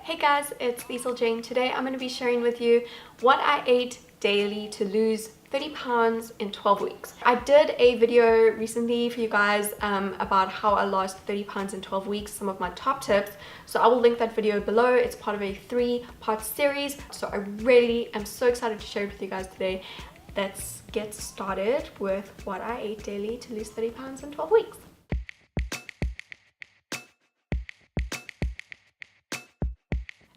Hey guys, it's Liesl Jane. Today I'm going to be sharing with you what I ate daily to lose 30 pounds in 12 weeks. I did a video recently for you guys about how I lost 30 pounds in 12 weeks, some of my top tips. So I will link that video below. It's part of a 3-part series. So I really am so excited to share it with you guys today. Let's get started with what I ate daily to lose 30 pounds in 12 weeks.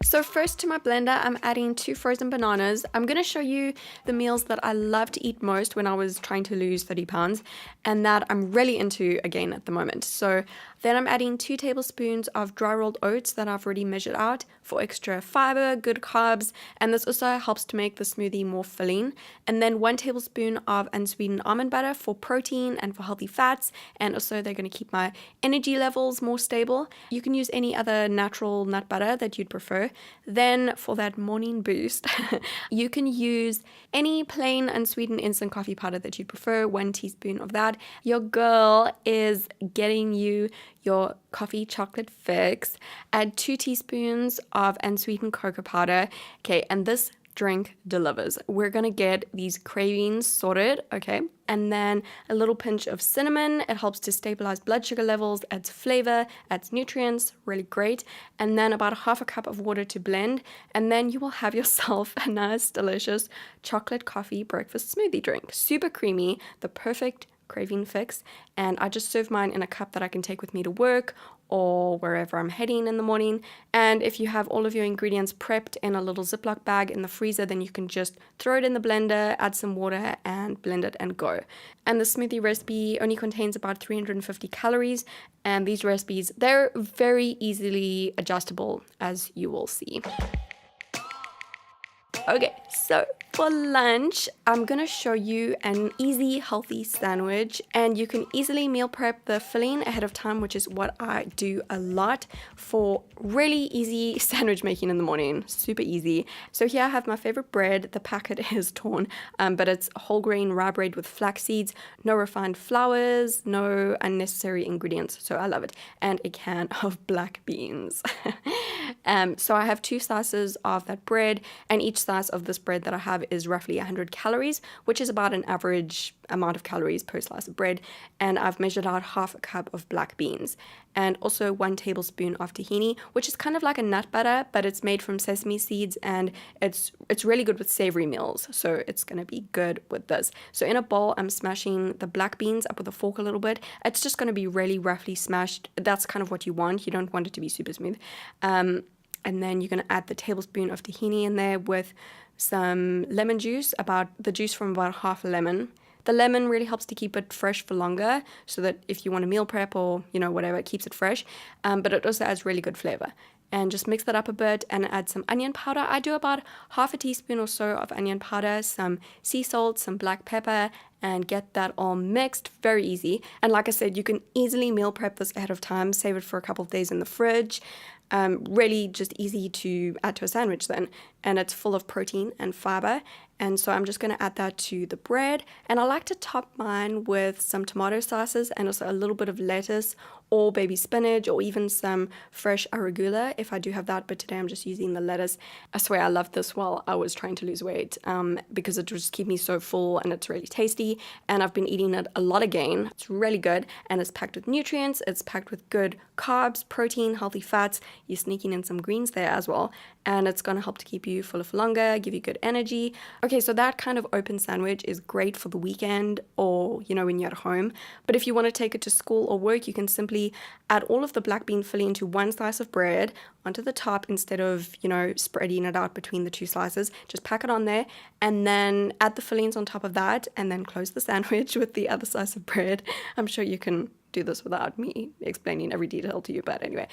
So first to my blender, I'm adding 2 frozen bananas. I'm going to show you the meals that I love to eat most when I was trying to lose 30 pounds and that I'm really into again at the moment. So then I'm adding 2 tablespoons of dry rolled oats that I've already measured out for extra fiber, good carbs, and this also helps to make the smoothie more filling. And then 1 tablespoon of unsweetened almond butter for protein and for healthy fats, and also they're going to keep my energy levels more stable. You can use any other natural nut butter that you'd prefer. Then for that morning boost, you can use any plain unsweetened instant coffee powder that you prefer, 1 teaspoon of that. Your girl is getting you your coffee chocolate fix. Add 2 teaspoons of unsweetened cocoa powder. Okay, and this drink delivers. We're gonna get these cravings sorted, okay? And then a little pinch of cinnamon. It helps to stabilize blood sugar levels, adds flavor, adds nutrients, really great. And then about 1/2 cup of water to blend. And then you will have yourself a nice, delicious chocolate coffee breakfast smoothie drink. Super creamy, the perfect craving fix. And I just serve mine in a cup that I can take with me to work or wherever I'm heading in the morning. And if you have all of your ingredients prepped in a little Ziploc bag in the freezer, then you can just throw it in the blender, add some water and blend it and go. And the smoothie recipe only contains about 350 calories. And these recipes, they're very easily adjustable, as you will see. Okay, so for lunch, I'm gonna show you an easy, healthy sandwich, and you can easily meal prep the filling ahead of time, which is what I do a lot for really easy sandwich making in the morning. Super easy. So here I have my favorite bread. The packet is torn, but it's whole grain rye bread with flax seeds, no refined flours, no unnecessary ingredients. So I love it. And a can of black beans. So I have 2 slices of that bread, and each slice of this bread that I have is roughly 100 calories, which is about an average amount of calories per slice of bread. And I've measured out 1/2 cup of black beans and also 1 tablespoon of tahini, which is kind of like a nut butter, but it's made from sesame seeds, and it's really good with savory meals. So it's going to be good with this. So in a bowl, I'm smashing the black beans up with a fork a little bit. It's just going to be really roughly smashed. That's kind of what you want. You don't want it to be super smooth. And then you're going to add the tablespoon of tahini in there with some lemon juice, about the juice from about 1/2 lemon. The lemon really helps to keep it fresh for longer, so that if you want to meal prep or, you know, whatever, it keeps it fresh. But it also adds really good flavor. And just mix that up a bit and add some onion powder. I do about 1/2 teaspoon or so of onion powder, some sea salt, some black pepper, and get that all mixed. Very easy. And like I said, you can easily meal prep this ahead of time, save it for a couple of days in the fridge. Really just easy to add to a sandwich then, and it's full of protein and fiber. And so I'm just going to add that to the bread, and I like to top mine with some tomato slices and also a little bit of lettuce or baby spinach or even some fresh arugula if I do have that, but today I'm just using the lettuce. I swear I loved this while I was trying to lose weight because it just keeps me so full and it's really tasty, and I've been eating it a lot again. It's really good, and it's packed with nutrients, it's packed with good carbs, protein, healthy fats. You're sneaking in some greens there as well, and it's going to help to keep you fuller for longer, give you good energy. Okay, so that kind of open sandwich is great for the weekend or, you know, when you're at home. But if you want to take it to school or work, you can simply add all of the black bean filling into 1 slice of bread onto the top instead of, you know, spreading it out between the 2 slices. Just pack it on there and then add the fillings on top of that, and then close the sandwich with the other slice of bread. I'm sure you can do this without me explaining every detail to you, but anyway.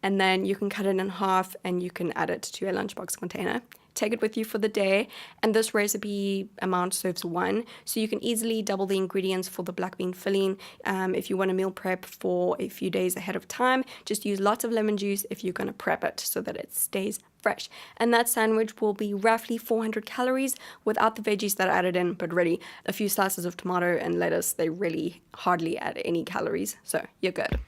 And then you can cut it in half and you can add it to a lunchbox container. Take it with you for the day, and this recipe amount serves 1, so you can easily double the ingredients for the black bean filling. If you want to meal prep for a few days ahead of time, just use lots of lemon juice if you're going to prep it so that it stays fresh. And that sandwich will be roughly 400 calories without the veggies that I added in, but really a few slices of tomato and lettuce, they really hardly add any calories, so you're good.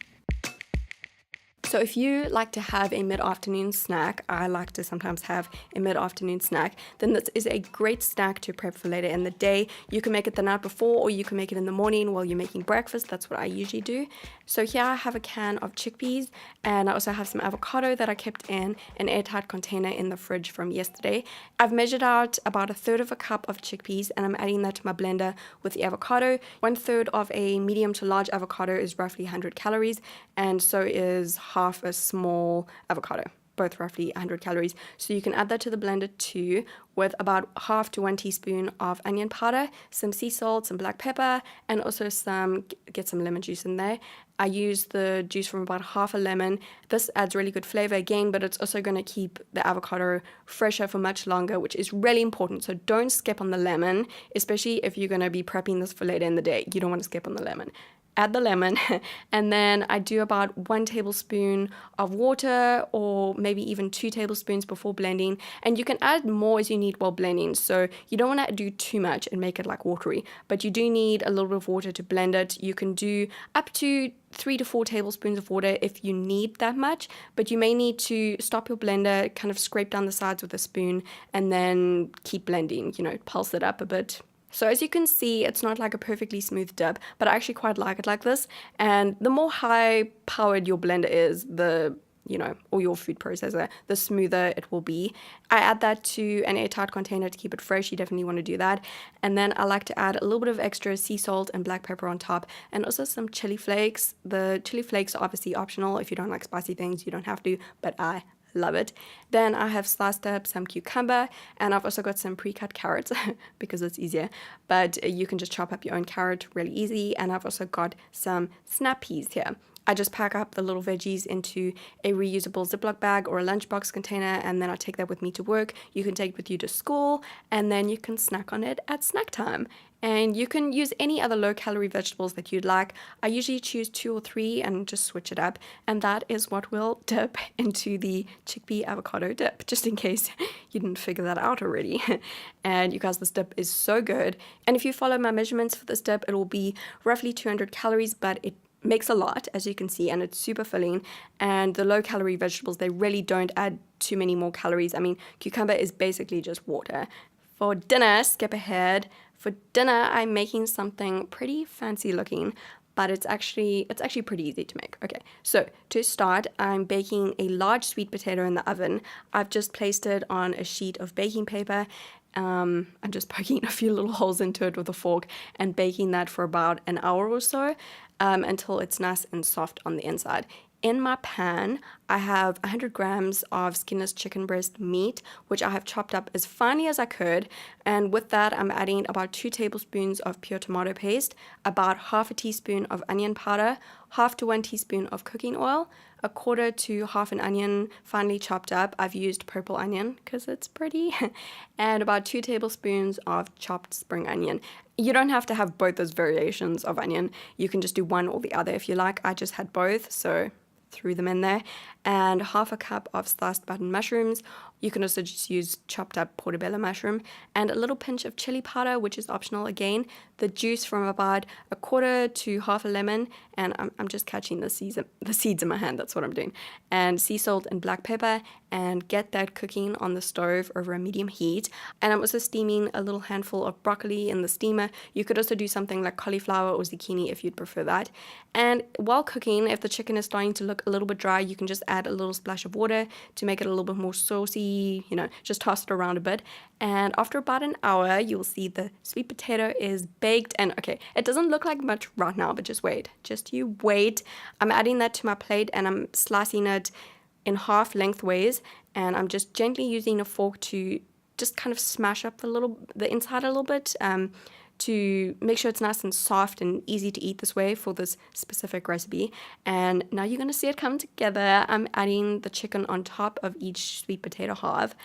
So if you like to have a mid-afternoon snack, I like to sometimes have a mid-afternoon snack, then this is a great snack to prep for later in the day. You can make it the night before, or you can make it in the morning while you're making breakfast. That's what I usually do. So here I have a can of chickpeas, and I also have some avocado that I kept in an airtight container in the fridge from yesterday. I've measured out about 1/3 of a cup of chickpeas, and I'm adding that to my blender with the avocado. 1/3 of a medium to large avocado is roughly 100 calories, and so is half a small avocado, both roughly 100 calories. So you can add that to the blender too, with about 1/2 to 1 teaspoon of onion powder, some sea salt, some black pepper, and also get some lemon juice in there. I use the juice from about half a lemon. This adds really good flavor again, but it's also going to keep the avocado fresher for much longer, which is really important. So don't skip on the lemon, especially if you're going to be prepping this for later in the day. You don't want to skip on the lemon. Add the lemon, and then I do about 1 tablespoon of water, or maybe even 2 tablespoons before blending. And you can add more as you need while blending, so you don't want to do too much and make it like watery, but you do need a little bit of water to blend it. You can do up to 3 to 4 tablespoons of water if you need that much, but you may need to stop your blender, kind of scrape down the sides with a spoon, and then keep blending, pulse it up a bit. So as you can see, it's not like a perfectly smooth dip, but I actually quite like it like this. And the more high-powered your blender is, or your food processor, the smoother it will be. I add that to an airtight container to keep it fresh. You definitely want to do that. And then I like to add a little bit of extra sea salt and black pepper on top, and also some chili flakes. The chili flakes are obviously optional. If you don't like spicy things, you don't have to, but I love it. Then I have sliced up some cucumber, and I've also got some pre-cut carrots because it's easier, but you can just chop up your own carrot really easy. And I've also got some snap peas here. I just pack up the little veggies into a reusable Ziploc bag or a lunchbox container, and then I take that with me to work. You can take it with you to school, and then you can snack on it at snack time. And you can use any other low-calorie vegetables that you'd like. I usually choose 2 or 3 and just switch it up. And that is what we'll dip into the chickpea avocado dip, just in case you didn't figure that out already. And you guys, this dip is so good. And if you follow my measurements for this dip, it will be roughly 200 calories, but it makes a lot, as you can see, and it's super filling. And the low-calorie vegetables, they really don't add too many more calories. I mean, cucumber is basically just water. For dinner, skip ahead. For dinner, I'm making something pretty fancy looking, but it's actually pretty easy to make. Okay, so to start, I'm baking a large sweet potato in the oven. I've just placed it on a sheet of baking paper. I'm just poking a few little holes into it with a fork and baking that for about an hour or so, until it's nice and soft on the inside. In my pan, I have 100 grams of skinless chicken breast meat, which I have chopped up as finely as I could. And with that, I'm adding about 2 tablespoons of pure tomato paste, about 1/2 teaspoon of onion powder, 1/2 to 1 teaspoon of cooking oil, 1/4 to 1/2 an onion finely chopped up. I've used purple onion because it's pretty, and about 2 tablespoons of chopped spring onion. You don't have to have both those variations of onion. You can just do one or the other if you like. I just had both, so threw them in there. And 1/2 cup of sliced button mushrooms. You can also just use chopped up portobello mushroom, and a little pinch of chili powder, which is optional again. The juice from about 1/4 to 1/2 a lemon, and I'm just catching the seeds in my hand. That's what I'm doing. And sea salt and black pepper, and get that cooking on the stove over a medium heat. And I'm also steaming a little handful of broccoli in the steamer. You could also do something like cauliflower or zucchini if you'd prefer that. And while cooking, if the chicken is starting to look a little bit dry, you can just add a little splash of water to make it a little bit more saucy. Just toss it around a bit. And after about an hour, you'll see the sweet potato is baked. And okay, it doesn't look like much right now, but just wait. Just you wait. I'm adding that to my plate, and I'm slicing it in half lengthways, and I'm just gently using a fork to just kind of smash up the inside a little bit, to make sure it's nice and soft and easy to eat this way for this specific recipe. And now you're going to see it come together. I'm adding the chicken on top of each sweet potato half.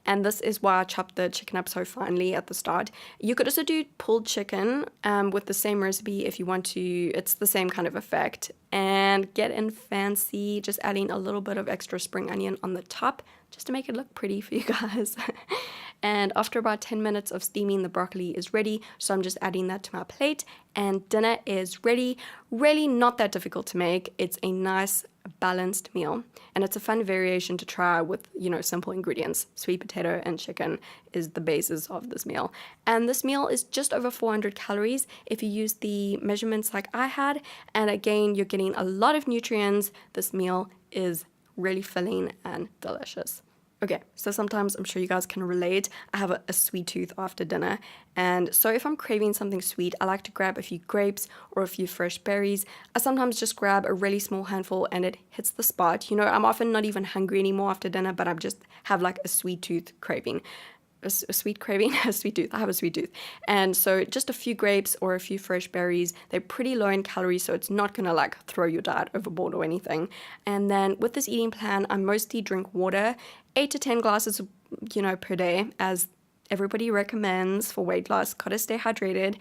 And this is why I chopped the chicken up so finely at the start. You could also do pulled chicken with the same recipe if you want to. It's the same kind of effect. And get in fancy, just adding a little bit of extra spring onion on the top just to make it look pretty for you guys. And after about 10 minutes of steaming, the broccoli is ready. So I'm just adding that to my plate and dinner is ready. Really not that difficult to make. It's a nice balanced meal and it's a fun variation to try with, you know, simple ingredients. Sweet potato and chicken is the basis of this meal. And this meal is just over 400 calories if you use the measurements like I had. And again, you're getting a lot of nutrients. This meal is really filling and delicious. Okay, so sometimes I'm sure you guys can relate. I have a sweet tooth after dinner. And so if I'm craving something sweet, I like to grab a few grapes or a few fresh berries. I sometimes just grab a really small handful and it hits the spot. You know, I'm often not even hungry anymore after dinner, but I just have like a sweet tooth craving. A sweet craving, a sweet tooth. I have a sweet tooth. And so just a few grapes or a few fresh berries. They're pretty low in calories, so it's not gonna like throw your diet overboard or anything. And then with this eating plan, I mostly drink water, 8 to 10 glasses, you know, per day, as everybody recommends for weight loss. Gotta stay hydrated.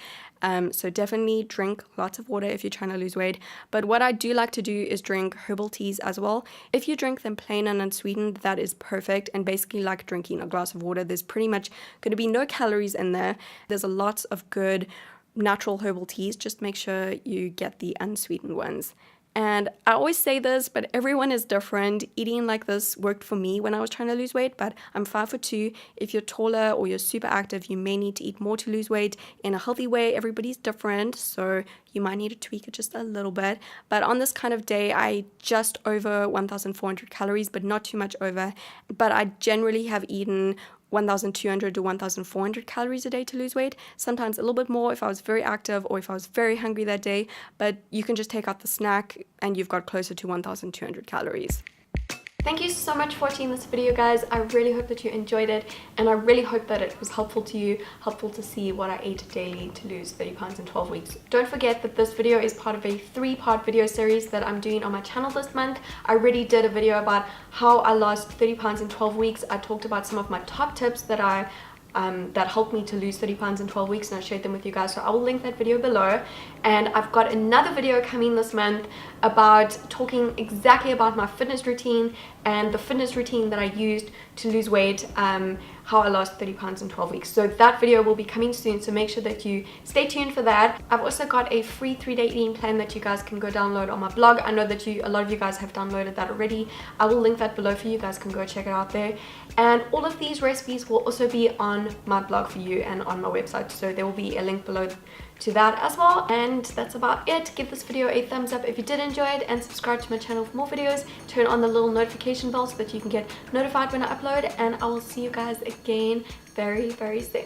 So definitely drink lots of water if you're trying to lose weight. But what I do like to do is drink herbal teas as well. If you drink them plain and unsweetened, that is perfect. And basically like drinking a glass of water, there's pretty much going to be no calories in there. There's a lot of good natural herbal teas. Just make sure you get the unsweetened ones. And I always say this, but everyone is different. Eating like this worked for me when I was trying to lose weight, but I'm 5'2". If you're taller or you're super active, you may need to eat more to lose weight in a healthy way. Everybody's different, so you might need to tweak it just a little bit. But on this kind of day, I just over 1,400 calories, but not too much over. But I generally have eaten 1,200 to 1,400 calories a day to lose weight, sometimes a little bit more if I was very active or if I was very hungry that day, but you can just take out the snack and you've got closer to 1,200 calories. Thank you so much for watching this video, guys. I really hope that you enjoyed it, and I really hope that it was helpful to you, helpful to see what I ate daily to lose 30 pounds in 12 weeks. Don't forget that this video is part of a 3-part video series that I'm doing on my channel this month. I already did a video about how I lost 30 pounds in 12 weeks. I talked about some of my top tips that that helped me to lose 30 pounds in 12 weeks, and I shared them with you guys, so I will link that video below. And I've got another video coming this month about talking exactly about my fitness routine and the fitness routine that I used to lose weight, how I lost 30 pounds in 12 weeks. So that video will be coming soon, so make sure that you stay tuned for that. I've also got a free 3-day eating plan that you guys can go download on my blog. I know that a lot of you guys have downloaded that already. I will link that below for you. You guys can go check it out there. And all of these recipes will also be on my blog for you and on my website, so there will be a link below to that as well. And that's about it. Give this video a thumbs up if you did enjoy it, and subscribe to my channel for more videos. Turn on the little notification bell so that you can get notified when I upload, and I will see you guys again very, very soon.